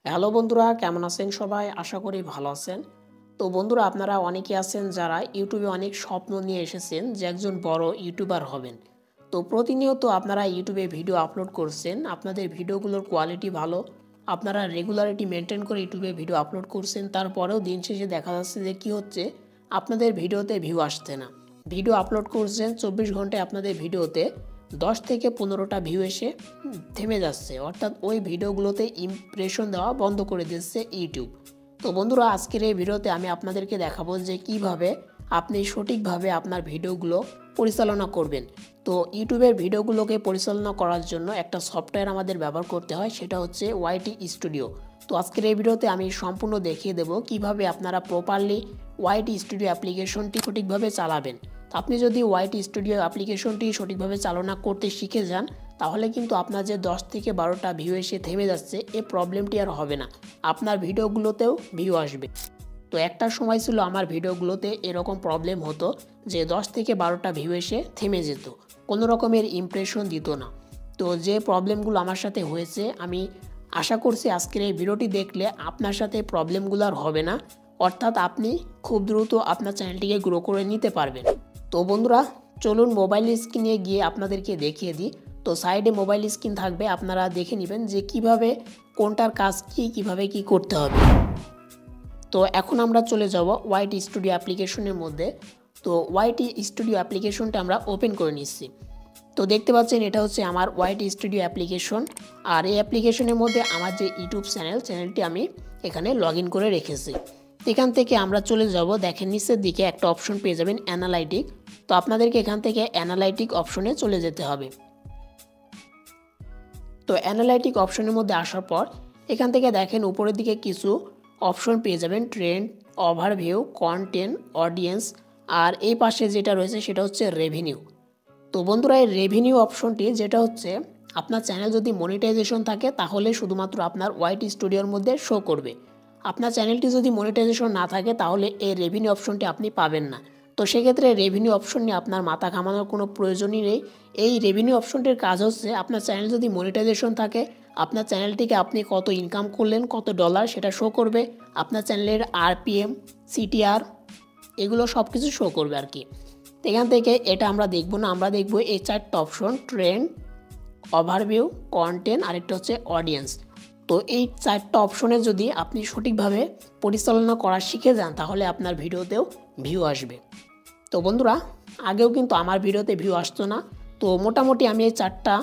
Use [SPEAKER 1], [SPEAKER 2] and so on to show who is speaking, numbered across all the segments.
[SPEAKER 1] Hello বন্ধুরা, কেমন আছেন সবাই? আশা করি ভালো আছেন। তো বন্ধুরা, আপনারা অনেকে আছেন যারা ইউটিউবে অনেক স্বপ্ন নিয়ে এসেছেন যে একজন বড় ইউটিউবার হবেন। তো প্রতিনিয়ত আপনারা ইউটিউবে ভিডিও আপলোড করছেন, আপনাদের ভিডিওগুলোর কোয়ালিটি ভালো, আপনারা রেগুলারিটি মেনটেন করে ইউটিউবে ভিডিও আপলোড করছেন, তারপরেও দিন শেষে দেখা যাচ্ছে যে কী হচ্ছে, আপনাদের ভিডিওতে ভিউ আসছে না। ভিডিও আপলোড করছেন 24 ঘন্টায় আপনাদের ভিডিওতে 10 থেকে 15টা ভিউ এসে থেমে যাচ্ছে, অর্থাৎ ওই ভিডিওগুলোতে ইমপ্রেশন দেওয়া বন্ধ করে দিচ্ছে ইউটিউব। তো বন্ধুরা, আজকের এই ভিডিওতে আমি আপনাদেরকে দেখাবো যে কিভাবে আপনি সঠিকভাবে আপনার ভিডিওগুলো পরিচালনা করবেন। তো ইউটিউবের ভিডিওগুলোকে পরিচালনা করার জন্য একটা সফটওয়্যার আমাদের ব্যবহার করতে হয়, সেটা হচ্ছে ওয়াইটি স্টুডিও। তো আজকের এই ভিডিওতে আমি সম্পূর্ণ দেখিয়ে দেব কিভাবে আপনারা প্রপারলি ওয়াইটি স্টুডিও অ্যাপ্লিকেশনটি সঠিকভাবে চালাবেন। আপনি যদি ওয়াইটি স্টুডিও অ্যাপ্লিকেশনটি সঠিকভাবে চালনা করতে শিখে যান, তাহলে কিন্তু আপনার যে 10 থেকে 12টা ভিউ এসে থেমে যাচ্ছে, এই প্রবলেমটি আর হবে না, আপনার ভিডিওগুলোতেও ভিউ আসবে। তো একটা সময় ছিল আমার ভিডিওগুলোতে এরকম প্রবলেম হতো যে 10 থেকে 12টা ভিউ এসে থেমে যেত, কোনো রকমের ইমপ্রেশন দিত না। তো যে প্রবলেমগুলো আমার সাথে হয়েছে, আমি আশা করছি আজকের এই ভিডিওটি দেখলে আপনার সাথে প্রবলেমগুলো আর হবে না, অর্থাৎ আপনি খুব দ্রুত আপনার চ্যানেলটিকে গ্রো করে নিতে পারবেন। তো বন্ধুরা, চলুন মোবাইল স্ক্রিনে গিয়ে আপনাদেরকে দেখিয়ে দিই। তো সাইডে মোবাইল স্ক্রিন থাকবে, আপনারা দেখে নেবেন যে কিভাবে কোনটার কাজ কিভাবে কি করতে হবে। তো এখন আমরা চলে যাব ওয়াইটি স্টুডিও অ্যাপ্লিকেশনের মধ্যে। তো ওয়াইটি স্টুডিও অ্যাপ্লিকেশনটা আমরা ওপেন করে নিচ্ছি। তো দেখতে পাচ্ছেন এটা হচ্ছে আমার ওয়াইটি স্টুডিও অ্যাপ্লিকেশন, আর এই অ্যাপ্লিকেশনের মধ্যে আমার যে ইউটিউব চ্যানেলটি আমি এখানে লগ ইন করে রেখেছি। এখান থেকে আমরা চলে যাব, দেখেন নিচের দিকে একটা অপশন পেয়ে যাবেন অ্যানালাইটিক। তো আপনাদেরকে এখান থেকে অ্যানালাইটিক অপশনে চলে যেতে হবে। তো অ্যানালাইটিক অপশনের মধ্যে আসার পর এখান থেকে দেখেন উপরের দিকে কিছু অপশন পেয়ে যাবেন, ট্রেন্ড, ওভারভিউ, কন্টেন্ট, অডিয়েন্স, আর এই পাশে যেটা রয়েছে সেটা হচ্ছে রেভিনিউ। তো বন্ধুরা, এই রেভিনিউ অপশনটি যেটা হচ্ছে, আপনার চ্যানেল যদি মনিটাইজেশন থাকে তাহলে শুধুমাত্র আপনার ওয়াইটি স্টুডিওর মধ্যে শো করবে। আপনার চ্যানেলটি যদি মনিটাইজেশন না থাকে তাহলে এই রেভিনিউ অপশনটি আপনি পাবেন না। তো সেক্ষেত্রে রেভিনিউ অপশন নিয়ে আপনার মাথা ঘামানোর কোনো প্রয়োজনই নেই। এই রেভিনিউ অপশনটির কাজ হচ্ছে, আপনার চ্যানেল যদি মনিটাইজেশন থাকে, আপনার চ্যানেলটিকে আপনি কত ইনকাম করলেন, কত ডলার, সেটা শো করবে। আপনার চ্যানেলের আরপিএম, সিটিআর, এগুলো সব কিছু শো করবে আর কি। এখান থেকে এটা আমরা দেখব না, আমরা দেখব এই 4টা অপশন, ট্রেন্ড, ওভারভিউ, কন্টেন্ট, আরেকটা হচ্ছে অডিয়েন্স। তো এই 4টা অপশনে যদি আপনি সঠিকভাবে পরিচালনা করা শিখে যান, তাহলে আপনার ভিডিওতেও ভিউ আসবে। তো বন্ধুরা, আগেও কিন্তু আমার ভিডিওতে ভিউ আসতো না। তো মোটামুটি আমি এই 4টা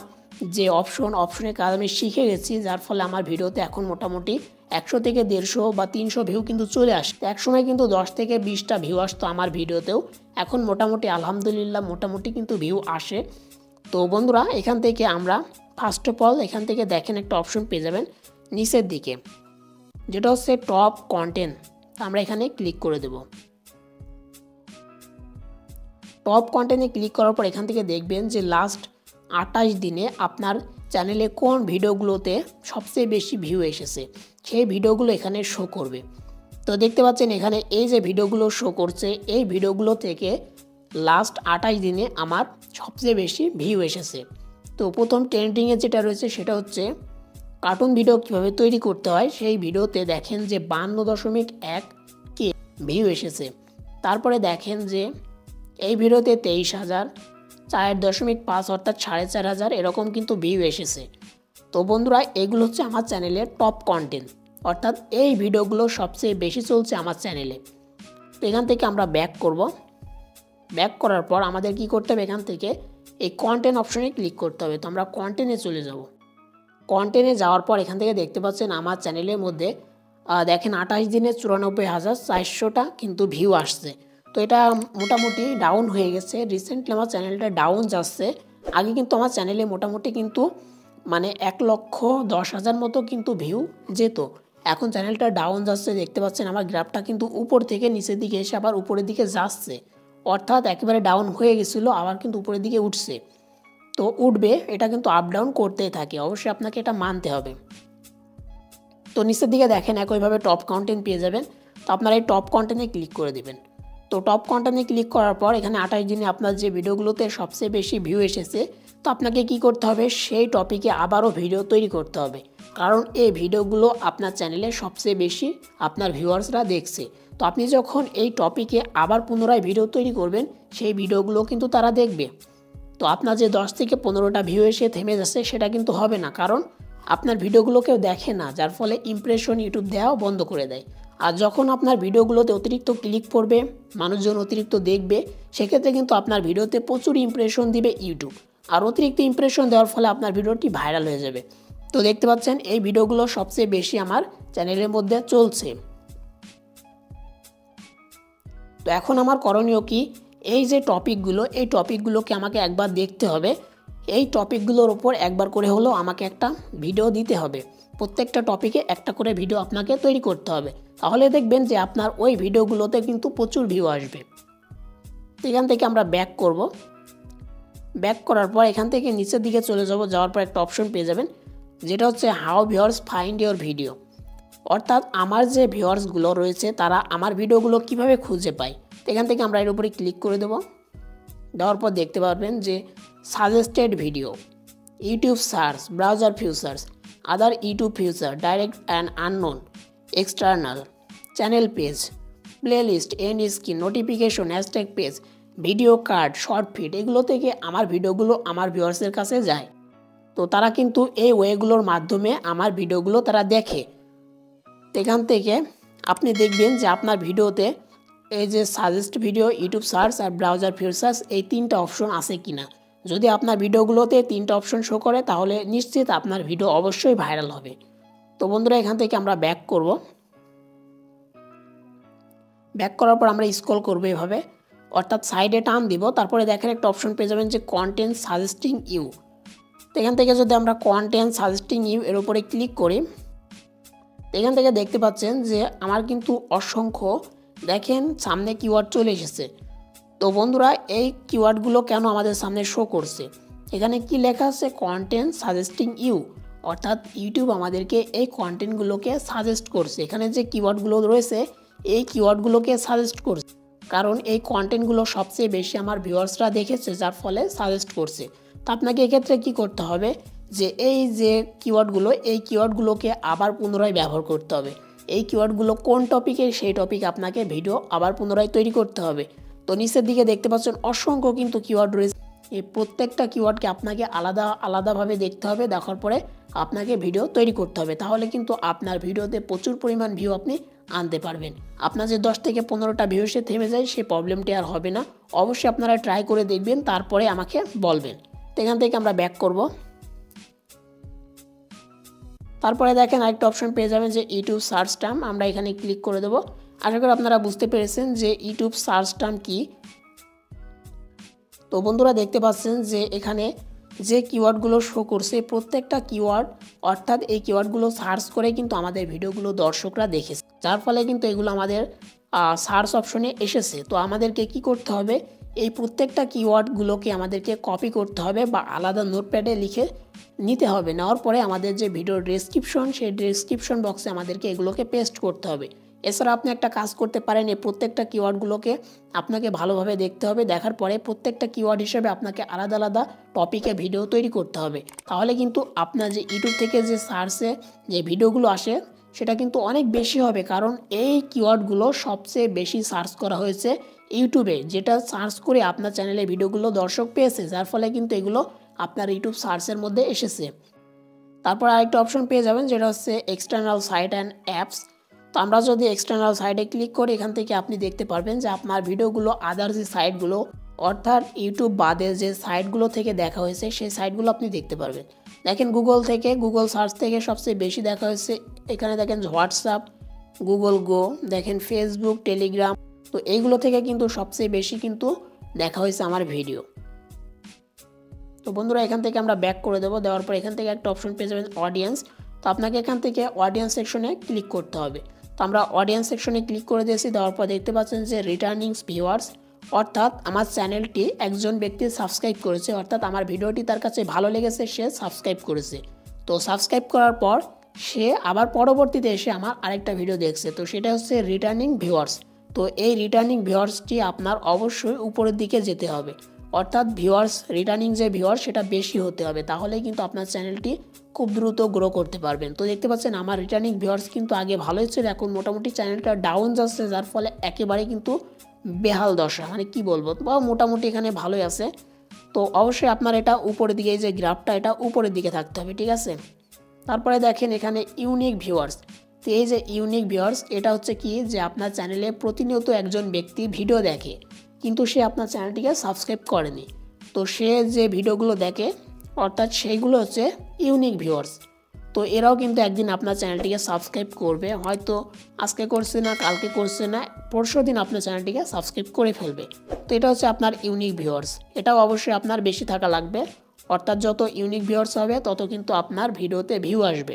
[SPEAKER 1] যে অপশনের কাজ আমি শিখে গেছি, যার ফলে আমার ভিডিওতে এখন মোটামুটি 100 থেকে 150 বা 300 ভিউ কিন্তু চলে আসে। একসময় কিন্তু 10 থেকে 20টা ভিউ আসতো আমার ভিডিওতেও, এখন মোটামুটি আলহামদুলিল্লাহ মোটামুটি কিন্তু ভিউ আসে। তো বন্ধুরা, এখান থেকে আমরা ফার্স্ট অফ অল এখান থেকে দেখেন একটা অপশন পেয়ে যাবেন নিচের দিকে, যেটা হচ্ছে টপ কন্টেন্ট। আমরা এখানে ক্লিক করে দেব। টপ কন্টেন্টে ক্লিক করার পর এখান থেকে দেখবেন যে লাস্ট 28 দিনে আপনার চ্যানেলে কোন ভিডিওগুলোতে সবচেয়ে বেশি ভিউ এসেছে, সেই ভিডিওগুলো এখানে শো করবে। তো দেখতে পাচ্ছেন এখানে এই যে ভিডিওগুলো শো করছে, এই ভিডিওগুলো থেকে লাস্ট 28 দিনে আমার সবচেয়ে বেশি ভিউ এসেছে। তো প্রথম ট্রেন্ডিংয়ে যেটা রয়েছে সেটা হচ্ছে কার্টুন ভিডিও কীভাবে তৈরি করতে হয়, সেই ভিডিওতে দেখেন যে 52.1K ভিউ এসেছে। তারপরে দেখেন যে এই ভিডিওতে 23,000, 4.5 অর্থাৎ 4,500 এরকম কিন্তু ভিউ এসেছে। তো বন্ধুরা, এগুলো হচ্ছে আমার চ্যানেলের টপ কন্টেন্ট, অর্থাৎ এই ভিডিওগুলো সবচেয়ে বেশি চলছে আমার চ্যানেলে। তো এখান থেকে আমরা ব্যাক করব। ব্যাক করার পর আমাদের কি করতে হবে, এখান থেকে এই কন্টেন্ট অপশনে ক্লিক করতে হবে। তো আমরা কন্টেন্টে চলে যাব। কন্টেন্টে যাওয়ার পর এখান থেকে দেখতে পাচ্ছেন আমার চ্যানেলের মধ্যে দেখেন 28 দিনে 94,400টা কিন্তু ভিউ আসছে। তো এটা মোটামুটি ডাউন হয়ে গেছে, রিসেন্টলি আমার চ্যানেলটা ডাউন যাচ্ছে। আগে কিন্তু আমার চ্যানেলে মোটামুটি কিন্তু 1,10,000 মতো কিন্তু ভিউ যেত, এখন চ্যানেলটা ডাউন যাচ্ছে। দেখতে পাচ্ছেন আমার গ্রাফটা কিন্তু উপর থেকে নিচের দিকে এসে আবার উপরের দিকে যাচ্ছে, অর্থাৎ একেবারে ডাউন হয়ে গেছিলো, আবার কিন্তু উপরের দিকে উঠছে। তো উঠবে, এটা কিন্তু আপ ডাউন করতেই থাকে, অবশ্যই আপনাকে এটা মানতে হবে। তো নিচের দিকে দেখেন একইভাবে টপ কন্টেন্ট পেয়ে যাবেন। তো আপনারা এই টপ কন্টেন্টে ক্লিক করে দেবেন। তো টপ কন্টেন্টে ক্লিক করার পর এখানে 28 দিনে আপনার যে ভিডিওগুলোতে সবচেয়ে বেশি ভিউ এসেছে তো আপনাকে কি করতে হবে, সেই টপিকে আবারও ভিডিও তৈরি করতে হবে, কারণ এই ভিডিওগুলো আপনার চ্যানেলে সবচেয়ে বেশি আপনার ভিউয়ার্সরা দেখছে। তো আপনি যখন এই টপিকে আবার পুনরায় ভিডিও তৈরি করবেন, সেই ভিডিওগুলো কিন্তু তারা দেখবে। তো আপনার যে 10 থেকে 15টা ভিউ এসে থেমে যাচ্ছে, সেটা কিন্তু হবে না, কারণ আপনার ভিডিওগুলো কেউ দেখে না, যার ফলে ইমপ্রেশন ইউটিউব দেওয়াও বন্ধ করে দেয়। আর যখন আপনার ভিডিওগুলোতে অতিরিক্ত ক্লিক পড়বে, মানুষজন অতিরিক্ত দেখবে, সেক্ষেত্রে কিন্তু আপনার ভিডিওতে প্রচুর ইমপ্রেশন দিবে ইউটিউব। আর অতিরিক্ত ইমপ্রেশন দেওয়ার ফলে আপনার ভিডিওটি ভাইরাল হয়ে যাবে। তো দেখতে পাচ্ছেন এই ভিডিওগুলো সবচেয়ে বেশি আমার চ্যানেলের মধ্যে চলছে। তো এখন আমার করণীয় কি, এই যে টপিকগুলো, এই টপিকগুলোকে আমাকে একবার দেখতে হবে। এই টপিকগুলোর উপর একবার করে হলেও আমাকে একটা ভিডিও দিতে হবে। প্রত্যেকটা টপিকে একটা করে ভিডিও আপনাকে তৈরি করতে হবে, তাহলে দেখবেন যে আপনার ওই ভিডিওগুলোতে কিন্তু প্রচুর ভিউ আসবে। এখান থেকে আমরা ব্যাক করব। ব্যাক করার পর এখান থেকে নিচের দিকে চলে যাব, যাওয়ার পর একটা অপশন পেয়ে যাবেন, যেটা হচ্ছে how viewers find your video. অর্থাৎ আমার যে ভিউয়ার্সগুলো রয়েছে তারা আমার ভিডিওগুলো কিভাবে খুঁজে পায়। এখান থেকে আমরা এর উপরে ক্লিক করে দেব। দেওয়ার পর দেখতে পারবেন যে suggested video, YouTube search, browser features, other YouTube feature, direct and unknown, external, channel page, playlist, and screen, notification, hashtag page, video card, short feed, এগুলো থেকে আমার ভিডিওগুলো আমার ভিউয়ার্সের কাছে যায়। তো তারা কিন্তু এই ওয়েগুলোর মাধ্যমে আমার ভিডিওগুলো তারা দেখে। এখান থেকে আপনি দেখবেন যে আপনার ভিডিওতে এই যে সাজেস্ট ভিডিও, ইউটিউব সার্চ আর ব্রাউজার ফিচার্স, এই 3টা অপশন আছে কিনা। যদি আপনার ভিডিওগুলোতে 3টা অপশন শো করে, তাহলে নিশ্চিত আপনার ভিডিও অবশ্যই ভাইরাল হবে। তো বন্ধুরা এখান থেকে আমরা ব্যাক করব। ব্যাক করার পর আমরা স্ক্রল করব এভাবে, অর্থাৎ সাইডে টান দিব। তারপরে দেখেন একটা অপশন পেয়ে যাবেন যে কন্টেন্ট সাজেস্টিং ইউ। তো এখান থেকে যদি আমরা কন্টেন্ট সাজেস্টিং ইউ এর উপরে ক্লিক করি, এখান থেকে দেখতে পাচ্ছেন যে আমার কিন্তু অসংখ্য দেখেন সামনে কিওয়ার্ড চলে এসেছে। তো বন্ধুরা এই কিওয়ার্ডগুলো কেন আমাদের সামনে শো করছে, এখানে কি লেখা আছে, কন্টেন্ট সাজেস্টিং ইউ, অর্থাৎ ইউটিউব আমাদেরকে এই কন্টেন্টগুলোকে সাজেস্ট করছে। এখানে যে কিওয়ার্ডগুলো রয়েছে এই কিওয়ার্ডগুলোকে সাজেস্ট করছে, কারণ এই কন্টেন্টগুলো সবচেয়ে বেশি আমার ভিউয়ার্সরা দেখেছে, যার ফলে সাজেস্ট করছে। তো আপনাকে এক্ষেত্রে কি করতে হবে, যে এই যে কিওয়ার্ডগুলো, এই কিওয়ার্ডগুলোকে আবার পুনরায় ব্যবহার করতে হবে। এই কিওয়ার্ডগুলো কোন টপিকের, সেই টপিক আপনাকে ভিডিও আবার পুনরায় তৈরি করতে হবে। তো নিচের দিকে দেখতে পাচ্ছেন অসংখ্য কিন্তু কিওয়ার্ড রয়েছে। এই প্রত্যেকটা কিওয়ার্ডকে আপনাকে আলাদাভাবে দেখতে হবে, দেখার পরে আপনাকে ভিডিও তৈরি করতে হবে, তাহলে কিন্তু আপনার ভিডিওতে প্রচুর পরিমাণ ভিউ আপনি আনতে পারবেন। আপনার যে 10 থেকে 15টা ভিউ এসে থেমে যায়, সেই প্রবলেমটি আর হবে না। অবশ্যই আপনারা ট্রাই করে দেখবেন, তারপরে আমাকে বলবেন। তো এখান থেকে আমরা ব্যাক করব। তারপরে দেখেন আরেকটা অপশন পেয়ে যাবেন যে ইউটিউব সার্চ টার্ম, আমরা এখানে ক্লিক করে দেব। আশা করি আপনারা বুঝতে পেরেছেন যে ইউটিউব সার্চ টার্ম কি। তো বন্ধুরা দেখতে পাচ্ছেন যে এখানে যে কিওয়ার্ডগুলো শো করছে, প্রত্যেকটা কিওয়ার্ড, অর্থাৎ এই কিওয়ার্ডগুলো সার্চ করে কিন্তু আমাদের ভিডিওগুলো দর্শকরা দেখেছে, যার ফলে কিন্তু এগুলো আমাদের সার্চ অপশনে এসেছে। তো আমাদেরকে কি করতে হবে, এই প্রত্যেকটা কিওয়ার্ডগুলোকে আমাদেরকে কপি করতে হবে বা আলাদা নোটপ্যাডে লিখে নিতে হবে। নেওয়ার পরে আমাদের যে ভিডিওর ডেসক্রিপশন, সেই ডেসক্রিপশন বক্সে আমাদেরকে এগুলোকে পেস্ট করতে হবে। এছাড়া আপনি একটা কাজ করতে পারেন, এই প্রত্যেকটা কিওয়ার্ডগুলোকে আপনাকে ভালোভাবে দেখতে হবে। দেখার পরে প্রত্যেকটা কিওয়ার্ড হিসেবে আপনাকে আলাদা আলাদা টপিকে ভিডিও তৈরি করতে হবে, তাহলে কিন্তু আপনার যে ইউটিউব থেকে যে সার্চে যে ভিডিওগুলো আসে সেটা কিন্তু অনেক বেশি হবে, কারণ এই কিওয়ার্ডগুলো সবচেয়ে বেশি সার্চ করা হয়েছে ইউটিউবে, যেটা সার্চ করে আপনার চ্যানেলে ভিডিওগুলো দর্শক পেয়েছে, যার ফলে কিন্তু এগুলো আপনার ইউটিউব সার্চের মধ্যে এসেছে। তারপর আরেকটা অপশন পেয়ে যাবেন, যেটা হচ্ছে এক্সটার্নাল সাইট অ্যান্ড অ্যাপস। তো আমরা যদি এক্সটার্নাল সাইটে ক্লিক করি, এখান থেকে আপনি দেখতে পারবেন যে আপনার ভিডিওগুলো আদার যে সাইটগুলো, অর্থাৎ ইউটিউব বাদে যে সাইটগুলো থেকে দেখা হয়েছে, সেই সাইটগুলো আপনি দেখতে পারবেন। দেখেন গুগল সার্চ থেকে সবচেয়ে বেশি দেখা হয়েছে, এখানে দেখেন হোয়াটসঅ্যাপ, গুগল গো, দেখেন ফেসবুক, টেলিগ্রাম। তো এইগুলো থেকে কিন্তু সবচেয়ে বেশি কিন্তু দেখা হয়েছে আমার ভিডিও। তো বন্ধুরা এখান থেকে আমরা ব্যাক করে দেবো। দেওয়ার পর এখান থেকে একটা অপশন পেয়ে যাবেন অডিয়েন্স। তো আপনাকে এখান থেকে অডিয়েন্স সেকশনে ক্লিক করতে হবে। তো আমরা অডিয়েন্স সেকশনে ক্লিক করে দিয়েছি। দেওয়ার পর দেখতে পাচ্ছেন যে রিটার্নিং ভিউয়ার্স, অর্থাৎ আমার চ্যানেলটি একজন ব্যক্তি সাবস্ক্রাইব করেছে, অর্থাৎ আমার ভিডিওটি তার কাছে ভালো লেগেছে, সে সাবস্ক্রাইব করেছে। তো সাবস্ক্রাইব করার পর সে আবার পরবর্তীতে এসে আমার আরেকটা ভিডিও দেখছে, তো সেটা হচ্ছে রিটার্নিং ভিউয়ার্স। তো এই রিটার্নিং ভিউয়ার্সটি আপনার অবশ্যই উপরের দিকে যেতে হবে, অর্থাৎ ভিউয়ার্স রিটার্নিং যে ভিউয়ার্স সেটা বেশি হতে হবে, তাহলেই কিন্তু আপনার চ্যানেলটি খুব দ্রুত গ্রো করতে পারবেন। তো দেখতে পাচ্ছেন আমার রিটার্নিং ভিউয়ার্স কিন্তু আগে ভালোই ছিল, এখন মোটামুটি চ্যানেলটা ডাউন যাচ্ছে, যার ফলে একেবারে কিন্তু বেহাল দশা, মানে কি বলবো, বা মোটামুটি এখানে ভালোই আছে। তো অবশ্যই আপনার এটা উপরের দিকে, এই যে গ্রাফটা এটা উপরের দিকে থাকতে হবে, ঠিক আছে। তারপরে দেখেন এখানে ইউনিক ভিউয়ার্স। তো এই যে ইউনিক ভিউয়ার্স, এটা হচ্ছে কি যে আপনার চ্যানেলে প্রতিনিয়ত একজন ব্যক্তি ভিডিও দেখে, কিন্তু সে আপনার চ্যানেলটিকে সাবস্ক্রাইব করেনি। তো সে যে ভিডিওগুলো দেখে অর্থাৎ সেইগুলো হচ্ছে ইউনিক ভিউয়ার্স। তো এরাও কিন্তু একদিন আপনার চ্যানেলটিকে সাবস্ক্রাইব করবে, হয়তো আজকে করছে না, কালকে করছে না, পরশু দিন আপনার চ্যানেলটিকে সাবস্ক্রাইব করে ফেলবে। তো এটা হচ্ছে আপনার ইউনিক ভিউয়ার্স। এটাও অবশ্যই আপনার বেশি থাকা লাগবে, অর্থাৎ যত ইউনিক ভিউয়ার্স হবে তত কিন্তু আপনার ভিডিওতে ভিউ আসবে।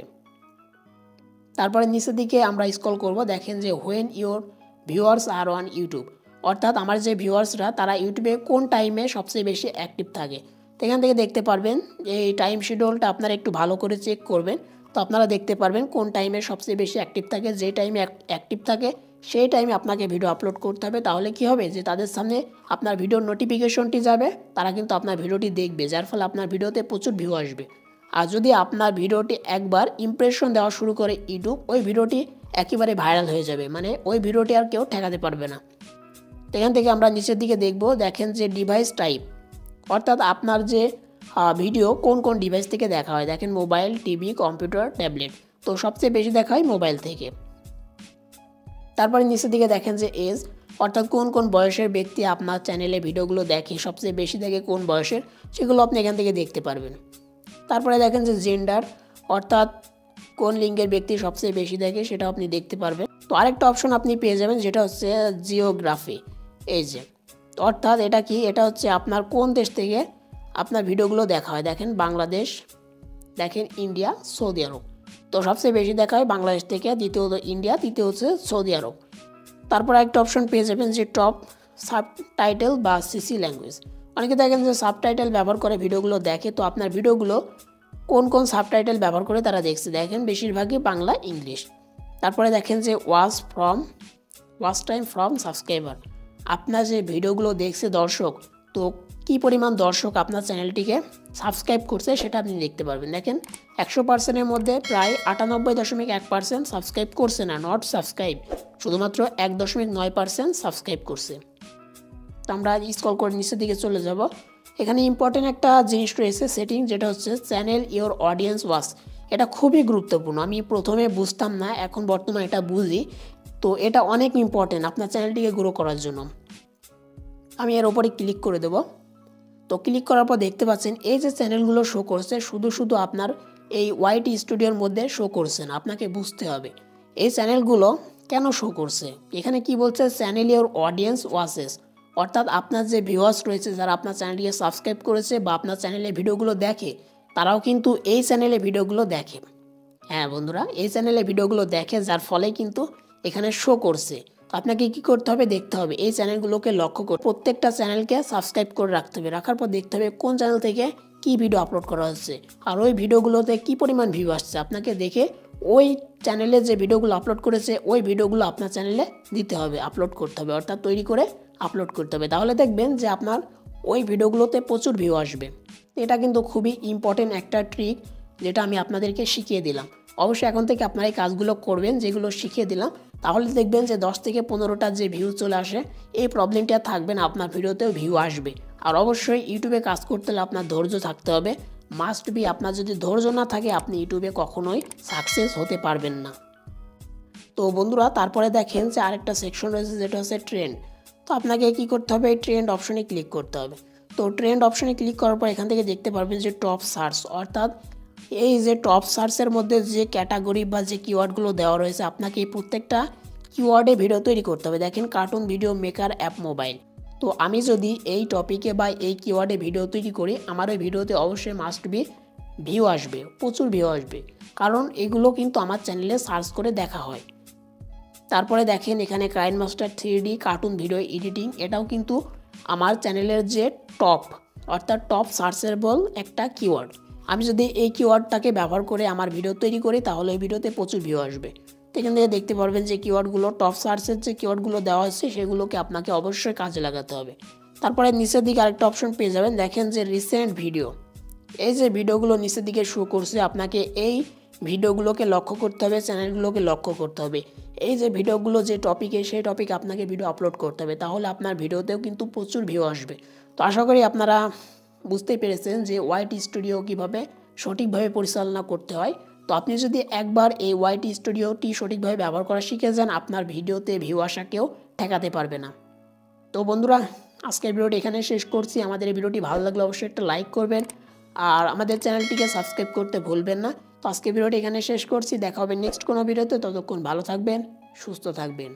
[SPEAKER 1] তারপরে নিচের দিকে আমরা স্ক্রল করব, দেখেন যে when your viewers are on YouTube, অর্থাৎ আমার যে ভিউয়ার্সরা তারা ইউটিউবে কোন টাইমে সবচেয়ে বেশি অ্যাক্টিভ থাকে। তো এখান থেকে দেখতে পারবেন এই টাইম শিডিউলটা আপনারা একটু ভালো করে চেক করবেন। তো আপনারা দেখতে পারবেন কোন টাইমে সবচেয়ে বেশি অ্যাক্টিভ থাকে, যে টাইমে অ্যাক্টিভ থাকে সেই টাইমে আপনাকে ভিডিও আপলোড করতে হবে। তাহলে কি হবে যে তাদের সামনে আপনার ভিডিওর নোটিফিকেশনটি যাবে, তারা কিন্তু আপনার ভিডিওটি দেখবে, যার ফলে আপনার ভিডিওতে প্রচুর ভিউ আসবে। আর যদি আপনার ভিডিওটি একবার ইমপ্রেশন দেওয়া শুরু করে ইউটিউব, ওই ভিডিওটি একেবারে ভাইরাল হয়ে যাবে, মানে ওই ভিডিওটি আর কেউ ঠেকাতে পারবে না। এখান থেকে আমরা নিচের দিকে দেখব, দেখেন যে ডিভাইস টাইপ, অর্থাৎ আপনার যে ভিডিও কোন কোন ডিভাইস থেকে দেখা হয়। দেখেন মোবাইল, টিভি, কম্পিউটার, ট্যাবলেট। তো সবচেয়ে বেশি দেখা হয় মোবাইল থেকে। তারপরে নিচের দিকে দেখেন যে এজ, অর্থাৎ কোন কোন বয়সের ব্যক্তি আপনার চ্যানেলে ভিডিওগুলো দেখে, সবচেয়ে বেশি দেখে কোন বয়সের, সেগুলো আপনি এখান থেকে দেখতে পারবেন। তারপরে দেখেন যে জেন্ডার, অর্থাৎ কোন লিঙ্গের ব্যক্তি সবচেয়ে বেশি দেখে সেটা আপনি দেখতে পারবেন। তো আরেকটা অপশন আপনি পেয়ে যাবেন যেটা হচ্ছে জিওগ্রাফি, এই যে, অর্থাৎ এটা কি, এটা হচ্ছে আপনার কোন দেশ থেকে আপনার ভিডিওগুলো দেখা হয়। দেখেন বাংলাদেশ, দেখেন ইন্ডিয়া, সৌদি আরব। তো সবচেয়ে বেশি দেখা হয় বাংলাদেশ থেকে, দ্বিতীয়ত ইন্ডিয়া, তৃতীয় হচ্ছে সৌদি আরব। তারপর একটা অপশন পেয়ে যাবেন যে টপ সাবটাইটেল বা সিসি ল্যাঙ্গুয়েজ। অনেকে দেখেন যে সাবটাইটেল ব্যবহার করে ভিডিওগুলো দেখে, তো আপনার ভিডিওগুলো কোন কোন সাবটাইটেল ব্যবহার করে তারা দেখছে, দেখেন বেশিরভাগই বাংলা, ইংলিশ। তারপরে দেখেন যে ওয়াচ টাইম ফ্রম সাবস্ক্রাইবার, আপনার যে ভিডিওগুলো দেখছে দর্শক, তো কী পরিমাণ দর্শক আপনার চ্যানেলটিকে সাবস্ক্রাইব করছে সেটা আপনি দেখতে পারবেন। দেখেন 100%-এর মধ্যে প্রায় 98.1% সাবস্ক্রাইব করছে না, নট সাবস্ক্রাইব, শুধুমাত্র 1.9% সাবস্ক্রাইব করছে। তো আমরা স্ক্রল করে নিচের দিকে চলে যাব। এখানে ইম্পর্টেন্ট একটা জিনিস রয়েছে সেটিং, যেটা হচ্ছে চ্যানেল ইওর অডিয়েন্স ওয়াচ। এটা খুবই গুরুত্বপূর্ণ, আমি প্রথমে বুঝতাম না, এখন বর্তমানে এটা বুঝি। তো এটা অনেক ইম্পর্টেন্ট আপনার চ্যানেলটিকে গ্রো করার জন্য। আমি এর ওপরে ক্লিক করে দেব। তো ক্লিক করার পর দেখতে পাচ্ছেন এই যে চ্যানেলগুলো শো করছে, শুধু আপনার এই ওয়াইটি স্টুডিওর মধ্যে শো করছে না। আপনাকে বুঝতে হবে এই চ্যানেলগুলো কেন শো করছে। এখানে কি বলছে, চ্যানেল ইওর অডিয়েন্স ওয়াচেস, অর্থাৎ আপনার যে ভিউয়ার্স রয়েছে যারা আপনার চ্যানেলটিকে সাবস্ক্রাইব করেছে বা আপনার চ্যানেলে ভিডিওগুলো দেখে, তারাও কিন্তু এই চ্যানেলে ভিডিওগুলো দেখে। হ্যাঁ বন্ধুরা, এই চ্যানেলে ভিডিওগুলো দেখে, যার ফলে কিন্তু এখানে শো করছে। তো আপনাকে কী করতে হবে, দেখতে হবে এই চ্যানেলগুলোকে লক্ষ্য করে প্রত্যেকটা চ্যানেলকে সাবস্ক্রাইব করে রাখতে হবে। রাখার পর দেখতে হবে কোন চ্যানেল থেকে কী ভিডিও আপলোড করা হচ্ছে আর ওই ভিডিওগুলোতে কী পরিমাণ ভিউ আসছে। আপনাকে দেখে ওই চ্যানেলে যে ভিডিওগুলো আপলোড করেছে ওই ভিডিওগুলো আপনার চ্যানেলে দিতে হবে, আপলোড করতে হবে, অর্থাৎ তৈরি করে আপলোড করতে হবে। তাহলে দেখবেন যে আপনার ওই ভিডিওগুলোতে প্রচুর ভিউ আসবে। এটা কিন্তু খুবই ইম্পর্টেন্ট একটা ট্রিক, যেটা আমি আপনাদেরকে শিখিয়ে দিলাম। অবশ্যই এখন থেকে আপনারা এই কাজগুলো করবেন যেগুলো শিখিয়ে দিলাম, তাহলে দেখবেন যে 10 থেকে 15টা যে ভিউ চলে আসে, এই প্রবলেমটা থাকবে না, আপনার ভিডিওতেও ভিউ আসবে। আর অবশ্যই ইউটিউবে কাজ করতে হলে আপনার ধৈর্য থাকতে হবে, মাস্ট বি। আপনার যদি ধৈর্য না থাকে আপনি ইউটিউবে কখনোই সাকসেস হতে পারবেন না। তো বন্ধুরা, তারপরে দেখেন যে আরেকটা সেকশন রয়েছে যেটা হচ্ছে ট্রেন্ড। তো আপনাকে কি করতে হবে, এই ট্রেন্ড অপশনে ক্লিক করতে হবে। তো ট্রেন্ড অপশনে ক্লিক করার পর এখান থেকে দেখতে পারবেন যে টপ সার্চ, অর্থাৎ এই যে টপ সার্চের মধ্যে যে ক্যাটাগরি বা যে কিওয়ার্ডগুলো দেওয়া রয়েছে, আপনাকে এই প্রত্যেকটা কিওয়ার্ডে ভিডিও তৈরি করতে হবে। দেখেন cartoon video maker app mobile. তো আমি যদি এই টপিকে বা এই কিওয়ার্ডে ভিডিও তৈরি করি, আমার ওই ভিডিওতে অবশ্যই মাস্ট বি ভিউ আসবে, প্রচুর ভিউ আসবে, কারণ এগুলো কিন্তু আমার চ্যানেলে সার্চ করে দেখা হয়। তারপরে দেখেন এখানে KineMaster 3D cartoon video editing, এটাও কিন্তু আমার চ্যানেলের যে টপ, অর্থাৎ টপ সার্চেবল একটা কিওয়ার্ড। আমি যদি এই কিওয়ার্ডটাকে ব্যবহার করে আমার ভিডিও তৈরি করি, তাহলে এই ভিডিওতে প্রচুর ভিউ আসবে। তো এখান থেকে দেখতে পারবেন যে কিওয়ার্ডগুলো, টপ সার্চের যে কিওয়ার্ডগুলো দেওয়া হচ্ছে সেগুলোকে আপনাকে অবশ্যই কাজে লাগাতে হবে। তারপরে নিচের দিকে আরেকটা অপশন পেয়ে যাবেন, দেখেন যে রিসেন্ট ভিডিও। এই যে ভিডিওগুলো নিচের দিকে শো করছে, আপনাকে এই ভিডিওগুলোকে লক্ষ্য করতে হবে, চ্যানেলগুলোকে লক্ষ্য করতে হবে। এই যে ভিডিওগুলো যে টপিকে, সেই টপিকে আপনাকে ভিডিও আপলোড করতে হবে, তাহলে আপনার ভিডিওতেও কিন্তু প্রচুর ভিউ আসবে। তো আশা করি আপনারা বুঝতেই পেরেছেন যে ওয়াইটি স্টুডিও কীভাবে সঠিকভাবে পরিচালনা করতে হয়। তো আপনি যদি একবার এই ওয়াইটি স্টুডিওটি সঠিকভাবে ব্যবহার করা শিখে যান, আপনার ভিডিওতে ভিউ আসা কেউ ঠেকাতে পারবে না। তো বন্ধুরা, আজকের ভিডিওটি এখানে শেষ করছি। আমাদের এই ভিডিওটি ভালো লাগলে অবশ্যই একটা লাইক করবেন, আর আমাদের চ্যানেলটিকে সাবস্ক্রাইব করতে ভুলবেন না। তো আজকের ভিডিওটি এখানে শেষ করছি, দেখা হবে নেক্সট কোনো ভিডিওতে। ততক্ষণ ভালো থাকবেন, সুস্থ থাকবেন।